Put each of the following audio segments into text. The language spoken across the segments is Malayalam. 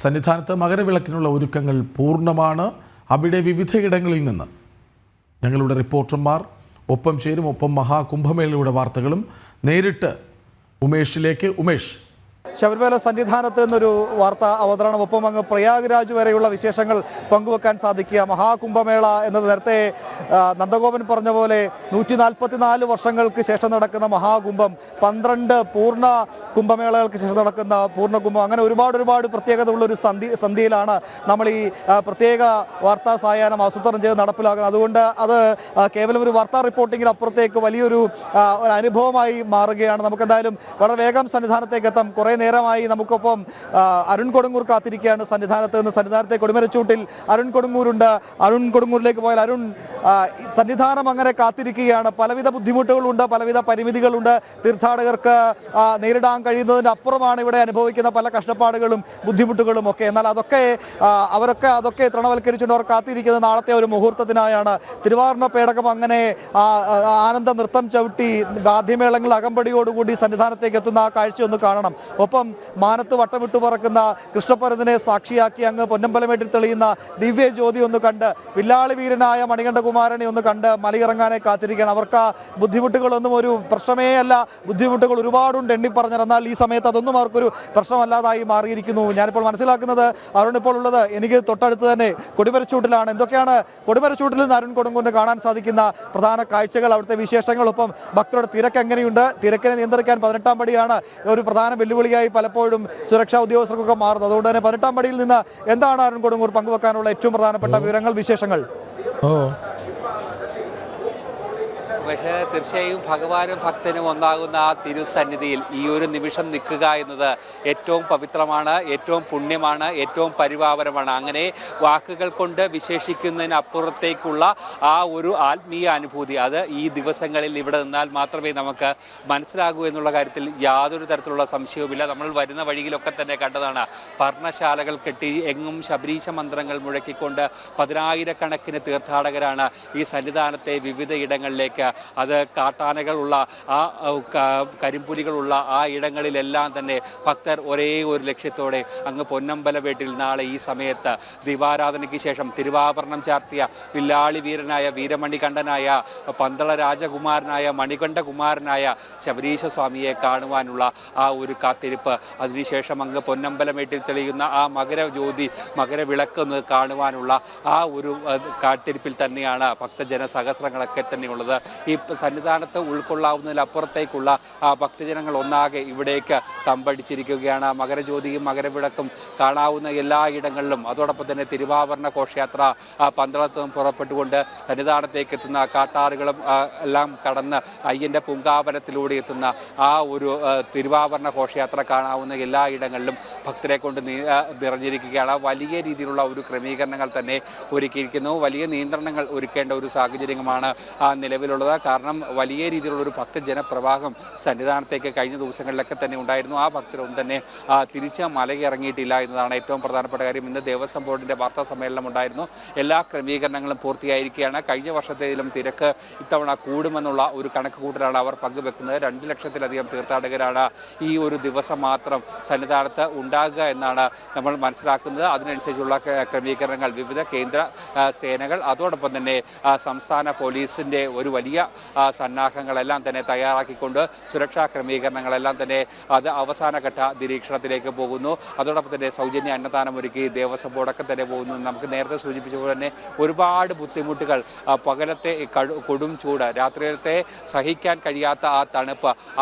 സന്നിധാനത്ത് മകരവിളക്കിനുള്ള ഒരുക്കങ്ങൾ പൂർണ്ണമാണ്. അവിടെ വിവിധയിടങ്ങളിൽ നിന്ന് ഞങ്ങളുടെ റിപ്പോർട്ടർമാർ ഒപ്പം ചേരും. ഒപ്പം മഹാകുംഭമേളയുടെ വാർത്തകളും നേരിട്ട് ഉമേഷിലേക്ക്. ഉമേഷ്, ശബരിമല സന്നിധാനത്ത് നിന്നൊരു വാർത്താ അവതരണം, ഒപ്പം അങ്ങ് പ്രയാഗ്രാജ് വരെയുള്ള വിശേഷങ്ങൾ പങ്കുവെക്കാൻ സാധിക്കുക. മഹാകുംഭമേള എന്നത് നേരത്തെ നന്ദഗോപൻ പറഞ്ഞ പോലെ 144 വർഷങ്ങൾക്ക് ശേഷം നടക്കുന്ന മഹാകുംഭം, 12 പൂർണ്ണ കുംഭമേളകൾക്ക് ശേഷം നടക്കുന്ന പൂർണ്ണകുംഭം, അങ്ങനെ ഒരുപാട് പ്രത്യേകത ഉള്ളൊരു സന്ധ്യയിലാണ് നമ്മൾ ഈ പ്രത്യേക വാർത്താ സായാഹ്നം ആസൂത്രണം ചെയ്ത് നടപ്പിലാക്കുന്നത്. അതുകൊണ്ട് അത് കേവലം ഒരു വാർത്താ റിപ്പോർട്ടിങ്ങിന് അപ്പുറത്തേക്ക് വലിയൊരു അനുഭവമായി മാറുകയാണ്. നമുക്കെന്തായാലും വളരെ വേഗം സന്നിധാനത്തേക്ക് എത്താം. കുറേ നേരമായി നമുക്കൊപ്പം അരുൺ കൊടുങ്ങൂർ കാത്തിരിക്കുകയാണ് സന്നിധാനത്ത് നിന്ന്. സന്നിധാനത്തെ കൊടിമരച്ചൂട്ടിൽ അരുൺ കൊടുങ്ങൂരുണ്ട്. അരുൺ കൊടുങ്ങൂരിലേക്ക് പോയാൽ അരുൺ, സന്നിധാനം അങ്ങനെ കാത്തിരിക്കുകയാണ്. പലവിധ ബുദ്ധിമുട്ടുകളുണ്ട്, പലവിധ പരിമിതികളുണ്ട്. തീർത്ഥാടകർക്ക് നേരിടാൻ കഴിയുന്നതിന് അപ്പുറമാണ് ഇവിടെ അനുഭവിക്കുന്ന പല കഷ്ടപ്പാടുകളും ബുദ്ധിമുട്ടുകളും ഒക്കെ. എന്നാൽ അതൊക്കെ തൃണവൽക്കരിച്ചുകൊണ്ട് അവർ കാത്തിരിക്കുന്നത് നാളത്തെ ഒരു മുഹൂർത്തത്തിനായാണ്. തിരുവാർണ പേടകം അങ്ങനെ ആനന്ദ നൃത്തം ചവിട്ടി വാദ്യമേളങ്ങൾ അകമ്പടിയോടുകൂടി സന്നിധാനത്തേക്ക് എത്തുന്ന ആ കാഴ്ച ഒന്ന് കാണണം. ഒപ്പം മാനത്ത് വട്ടമിട്ടു പറക്കുന്ന കൃഷ്ണപരതിനെ സാക്ഷിയാക്കി അങ്ങ് പൊന്നമ്പലമേട്ടിൽ തെളിയുന്ന ദിവ്യ ജ്യോതി ഒന്ന് കണ്ട്, വില്ലാളി വീരനായ മണികണ്ഠകുമാരനെ ഒന്ന് കണ്ട് മലയിറങ്ങാനെ കാത്തിരിക്കുകയാണ്. അവർക്ക് ബുദ്ധിമുട്ടുകളൊന്നും ഒരു പ്രശ്നമേ അല്ല. ബുദ്ധിമുട്ടുകൾ ഒരുപാടുണ്ട് എണ്ണിപ്പറഞ്ഞത്. എന്നാൽ ഈ സമയത്ത് അതൊന്നും അവർക്കൊരു പ്രശ്നമല്ലാതായി മാറിയിരിക്കുന്നു. ഞാനിപ്പോൾ മനസ്സിലാക്കുന്നത് അരുൺ ഇപ്പോൾ ഉള്ളത് എനിക്ക് തൊട്ടടുത്ത് തന്നെ കൊടിമരച്ചൂട്ടിലാണ്. എന്തൊക്കെയാണ് കൊടിമരച്ചൂട്ടിൽ നിന്ന് അരുൺ കൊടുങ്ങൂരിന് കാണാൻ സാധിക്കുന്ന പ്രധാന കാഴ്ചകൾ, അവിടുത്തെ വിശേഷങ്ങൾ, ഒപ്പം ഭക്തരുടെ തിരക്ക് എങ്ങനെയുണ്ട്? തിരക്കിനെ നിയന്ത്രിക്കാൻ 18-ാം പടിയാണ് ഒരു പ്രധാന വെല്ലുവിളിയായി പലപ്പോഴും സുരക്ഷാ ഉദ്യോഗസ്ഥർക്കൊക്കെ മാറുന്നത്. അതുകൊണ്ട് തന്നെ 18-ാം പടിയിൽ നിന്ന് എന്താണ് അരുൺ കൊടുങ്ങൂർ പങ്കുവെക്കാനുള്ള ഏറ്റവും പ്രധാനപ്പെട്ട വിവരങ്ങൾ, വിശേഷങ്ങൾ? പക്ഷേ തീർച്ചയായും ഭഗവാനും ഭക്തനും ഒന്നാകുന്ന ആ തിരുസന്നിധിയിൽ ഈ ഒരു നിമിഷം നിൽക്കുക എന്നത് ഏറ്റവും പവിത്രമാണ്, ഏറ്റവും പുണ്യമാണ്, ഏറ്റവും പരിപാവനമാണ്. അങ്ങനെ വാക്കുകൾ കൊണ്ട് വിശേഷിക്കുന്നതിനപ്പുറത്തേക്കുള്ള ആ ഒരു ആത്മീയ അനുഭൂതി, അത് ഈ ദിവസങ്ങളിൽ ഇവിടെ നിന്നാൽ മാത്രമേ നമുക്ക് മനസ്സിലാകൂ എന്നുള്ള കാര്യത്തിൽ യാതൊരു തരത്തിലുള്ള സംശയവുമില്ല. നമ്മൾ വരുന്ന വഴിയിലൊക്കെ തന്നെ കണ്ടതാണ്. പർണശാലകൾ കെട്ടി എങ്ങും ശബരീശ മന്ത്രങ്ങൾ മുഴക്കിക്കൊണ്ട് 10,000-കണക്കിന് തീർത്ഥാടകരാണ് ഈ സന്നിധാനത്തെ വിവിധ ഇടങ്ങളിലേക്ക്, അത് കാട്ടാനകളുള്ള ആ കരിമ്പുലികളുള്ള ആ ഇടങ്ങളിലെല്ലാം തന്നെ ഭക്തർ ഒരേ ഒരു ലക്ഷ്യത്തോടെ അങ്ങ് പൊന്നമ്പലമേട്ടിൽ നാളെ ഈ സമയത്ത് ദീപാരാധനയ്ക്ക് ശേഷം തിരുവാഭരണം ചാർത്തിയ വില്ലാളി വീരനായ വീരമണികണ്ഠനായ പന്തള രാജകുമാരനായ മണികണ്ഠകുമാരനായ ശബരീശ സ്വാമിയെ കാണുവാനുള്ള ആ ഒരു കാത്തിരിപ്പ്, അതിനുശേഷം അങ്ങ് പൊന്നമ്പലമേട്ടിൽ തെളിയുന്ന ആ മകരജ്യോതി മകരവിളക്കൊന്ന് കാണുവാനുള്ള ആ ഒരു കാത്തിരിപ്പിൽ തന്നെയാണ് ഭക്തജന സഹസ്രങ്ങളൊക്കെ തന്നെയുള്ളത്. ഈ സന്നിധാനത്ത് ഉൾക്കൊള്ളാവുന്നതിലപ്പുറത്തേക്കുള്ള ഭക്തജനങ്ങൾ ഒന്നാകെ ഇവിടേക്ക് തമ്പടിച്ചിരിക്കുകയാണ്. മകരജ്യോതിയും മകരവിളക്കും കാണാവുന്ന എല്ലാ ഇടങ്ങളിലും, അതോടൊപ്പം തന്നെ തിരുവാഭരണ ഘോഷയാത്ര പന്തളത്ത് നിന്നും പുറപ്പെട്ടുകൊണ്ട് സന്നിധാനത്തേക്ക് എത്തുന്ന കാട്ടാറുകളും എല്ലാം കടന്ന് അയ്യൻ്റെ പൂങ്കാവനത്തിലൂടെ എത്തുന്ന ആ ഒരു തിരുവാഭരണ ഘോഷയാത്ര കാണാവുന്ന എല്ലാ ഇടങ്ങളിലും ഭക്തരെ കൊണ്ട് നിറഞ്ഞിരിക്കുകയാണ്. വലിയ രീതിയിലുള്ള ഒരു ക്രമീകരണങ്ങൾ തന്നെ ഒരുക്കിയിരിക്കുന്നു. വലിയ നിയന്ത്രണങ്ങൾ ഒരുക്കേണ്ട ഒരു സാഹചര്യമാണ് നിലവിലുള്ളത്. കാരണം വലിയ രീതിയിലുള്ളൊരു ഭക്തജനപ്രവാഹം സന്നിധാനത്തേക്ക് കഴിഞ്ഞ ദിവസങ്ങളിലൊക്കെ തന്നെ ഉണ്ടായിരുന്നു. ആ ഭക്തരൊന്നും തന്നെ തിരിച്ച് മലയിറങ്ങിയിട്ടില്ല എന്നതാണ് ഏറ്റവും പ്രധാനപ്പെട്ട കാര്യം. ഇന്ന് ദേവസ്വം ബോർഡിൻ്റെ വാർത്താ സമ്മേളനം ഉണ്ടായിരുന്നു. എല്ലാ ക്രമീകരണങ്ങളും പൂർത്തിയായിരിക്കുകയാണ്. കഴിഞ്ഞ വർഷത്തേതിലും തിരക്ക് ഇത്തവണ കൂടുമെന്നുള്ള ഒരു കണക്ക് കൂട്ടലാണ് അവർ പങ്കുവെക്കുന്നത്. 2 ലക്ഷത്തിലധികം തീർത്ഥാടകരാണ് ഈ ഒരു ദിവസം മാത്രം സന്നിധാനത്ത് ഉണ്ടാകുക എന്നാണ് നമ്മൾ മനസ്സിലാക്കുന്നത്. അതിനനുസരിച്ചുള്ള ക്രമീകരണങ്ങൾ വിവിധ കേന്ദ്ര സേനകൾ, അതോടൊപ്പം തന്നെ സംസ്ഥാന പോലീസിൻ്റെ ഒരു വലിയ സന്നാഹങ്ങളെല്ലാം തന്നെ തയ്യാറാക്കിക്കൊണ്ട് സുരക്ഷാ ക്രമീകരണങ്ങളെല്ലാം തന്നെ അത് അവസാനഘട്ട നിരീക്ഷണത്തിലേക്ക് പോകുന്നു. അതോടൊപ്പം തന്നെ സൗജന്യ അന്നദാനം ഒരുക്കി ദേവസ്വം ബോർഡൊക്കെ തന്നെ പോകുന്നു. നമുക്ക് നേരത്തെ സൂചിപ്പിച്ചതുപോലെ തന്നെ ഒരുപാട് ബുദ്ധിമുട്ടുകൾ, പകലത്തെ കൊടും ചൂട്, രാത്രിയിലത്തെ സഹിക്കാൻ കഴിയാത്ത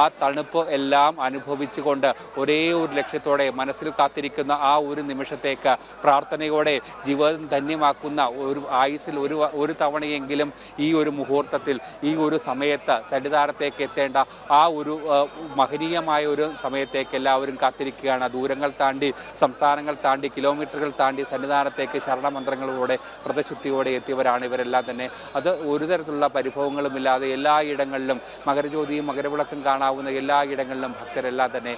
ആ തണുപ്പ് എല്ലാം അനുഭവിച്ചുകൊണ്ട് ഒരേ ഒരു ലക്ഷ്യത്തോടെ മനസ്സിൽ കാത്തിരിക്കുന്ന ആ ഒരു നിമിഷത്തേക്ക് പ്രാർത്ഥനയോടെ ജീവിതം ധന്യമാക്കുന്ന ഒരു ആയുസ്സിൽ ഒരു തവണയെങ്കിലും ഈ ഒരു മുഹൂർത്തത്തിൽ, ഈ ഒരു സമയത്ത് സന്നിധാനത്തേക്ക് എത്തേണ്ട ആ ഒരു മഹനീയമായ ഒരു സമയത്തേക്ക് എല്ലാവരും കാത്തിരിക്കുകയാണ്. ദൂരങ്ങൾ താണ്ടി, സംസ്ഥാനങ്ങൾ താണ്ടി, കിലോമീറ്ററുകൾ താണ്ടി സന്നിധാനത്തേക്ക് ശരണമന്ത്രങ്ങളോടെ വ്രതശുദ്ധിയോടെ എത്തിയവരാണ് ഇവരെല്ലാം തന്നെ. അത് ഒരു തരത്തിലുള്ള പരിഭവങ്ങളുമില്ലാതെ എല്ലായിടങ്ങളിലും മകരജ്യോതിയും മകരവിളക്കും കാണാവുന്ന എല്ലായിടങ്ങളിലും ഭക്തരെല്ലാം തന്നെ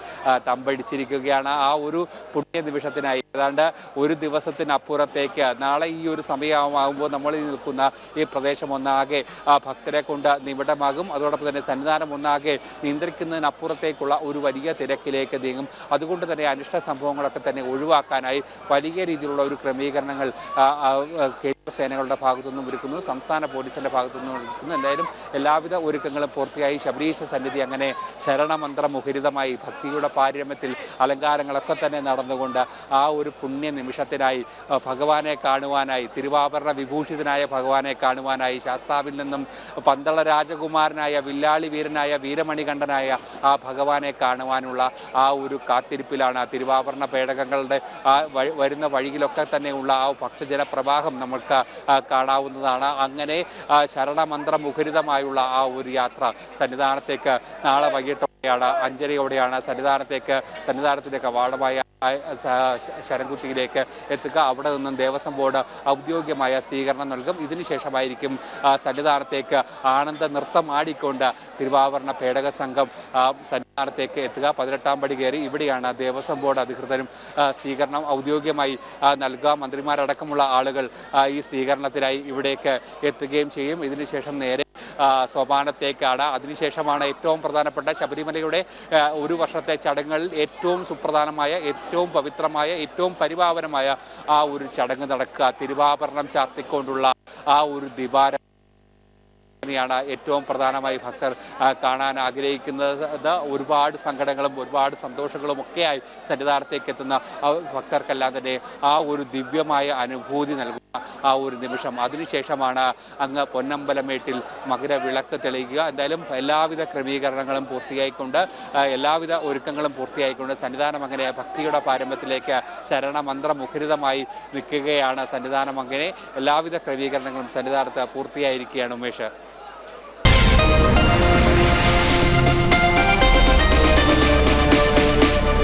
തമ്പടിച്ചിരിക്കുകയാണ്. ആ ഒരു പുണ്യ നിമിഷത്തിനായി ഏതാണ്ട് ഒരു ദിവസത്തിനപ്പുറത്തേക്ക് നാളെ ഈ ഒരു സമയമാകുമ്പോൾ നമ്മൾ നിൽക്കുന്ന ഈ പ്രദേശം ഒന്നാകെ ഭക്തരെ കൊണ്ട് കൊണ്ട് നിമിടമാകും. അതോടൊപ്പം തന്നെ സന്നിധാനം ഒന്നാകെ നിയന്ത്രിക്കുന്നതിനപ്പുറത്തേക്കുള്ള ഒരു വലിയ തിരക്കിലേക്ക് നീങ്ങും. അതുകൊണ്ട് തന്നെ അനിഷ്ട സംഭവങ്ങളൊക്കെ തന്നെ ഒഴിവാക്കാനായി വലിയ രീതിയിലുള്ള ഒരു ക്രമീകരണങ്ങൾ കേന്ദ്ര സേനകളുടെ ഭാഗത്തുനിന്നും ഒരുക്കുന്നു, സംസ്ഥാന പോലീസിന്റെ ഭാഗത്തുനിന്നും ഒരുക്കുന്നു. എന്തായാലും എല്ലാവിധ ഒരുക്കങ്ങളും പൂർത്തിയായി. ശബരീശ സന്നിധി അങ്ങനെ ശരണമന്ത്രമുഖരിതമായി ഭക്തിയുടെ പാരമ്യത്തിൽ അലങ്കാരങ്ങളൊക്കെ തന്നെ നടന്നുകൊണ്ട് ആ ഒരു പുണ്യ നിമിഷത്തിനായി ഭഗവാനെ കാണുവാനായി, തിരുവാഭരണ വിഭൂഷിതനായ ഭഗവാനെ കാണുവാനായി, ശാസ്താവിൽ നിന്നും പന്തള രാജകുമാരനായ വില്ലാളി വീരനായ വീരമണികണ്ഠനായ ആ ഭഗവാനെ കാണുവാനുള്ള ആ ഒരു കാത്തിരിപ്പിലാണ്. തിരുവാഭരണ പേടകങ്ങളുടെ വരുന്ന വഴിയിലൊക്കെ തന്നെയുള്ള ആ ഭക്തജന പ്രവാഹം നമുക്ക് കാണാവുന്നതാണ്. അങ്ങനെ ശരണമന്ത്രമുഖരിതമായുള്ള ആ ഒരു യാത്ര സന്നിധാനത്തേക്ക് നാളെ വൈകിട്ടോടെയാണ് 5:30 സന്നിധാനത്തിന്റെ കവാടമായ ശരംകുത്തിയിലേക്ക് എത്തുക. അവിടെ നിന്നും ദേവസ്വം ബോർഡ് ഔദ്യോഗികമായ സ്വീകരണം നൽകും. ഇതിനുശേഷമായിരിക്കും സന്നിധാനത്തേക്ക് ആനന്ദ നൃത്തം ആടിക്കൊണ്ട് തിരുവാഭരണ പേടക സംഘം സന്നിധാനത്തേക്ക് എത്തുക. 18-ാം പടി കയറി ഇവിടെയാണ് ദേവസ്വം ബോർഡ് അധികൃതരും സ്വീകരണം ഔദ്യോഗികമായി നൽകുക. മന്ത്രിമാരടക്കമുള്ള ആളുകൾ ഈ സ്വീകരണത്തിനായി ഇവിടേക്ക് എത്തുകയും ചെയ്യും. ഇതിനുശേഷം നേരെ സോപാനത്തേക്കാണ്. അതിനുശേഷമാണ് ഏറ്റവും പ്രധാനപ്പെട്ട ശബരിമലയുടെ ഒരു വർഷത്തെ ചടങ്ങുകളിൽ ഏറ്റവും സുപ്രധാനമായ, ഏറ്റവും പവിത്രമായ, ഏറ്റവും പരിപാവനമായ ആ ഒരു ചടങ്ങ് നടക്കുക. തിരുവാഭരണം ചാർത്തിക്കൊണ്ടുള്ള ആ ഒരു ദിവാര ാണ് ഏറ്റവും പ്രധാനമായി ഭക്തർ കാണാൻ ആഗ്രഹിക്കുന്നത്. ഒരുപാട് സങ്കടങ്ങളും ഒരുപാട് സന്തോഷങ്ങളും ഒക്കെയായി സന്നിധാനത്തേക്ക് എത്തുന്ന ഭക്തർക്കെല്ലാം തന്നെ ആ ഒരു ദിവ്യമായ അനുഭൂതി നൽകുന്ന ആ ഒരു നിമിഷം. അതിനുശേഷമാണ് അങ്ങ് പൊന്നമ്പലമേട്ടിൽ മകരവിളക്ക് തെളിയിക്കുക. എന്തായാലും എല്ലാവിധ ക്രമീകരണങ്ങളും പൂർത്തിയായിക്കൊണ്ട്, എല്ലാവിധ ഒരുക്കങ്ങളും പൂർത്തിയായിക്കൊണ്ട് സന്നിധാനം അങ്ങനെ ഭക്തിയുടെ പാരമ്പര്യത്തിലേക്ക് ശരണമന്ത്രമുഖരിതമായി നിൽക്കുകയാണ്. സന്നിധാനം അങ്ങനെ എല്ലാവിധ ക്രമീകരണങ്ങളും സന്നിധാനത്ത് പൂർത്തിയായിരിക്കുകയാണ്. ഉമേഷ്.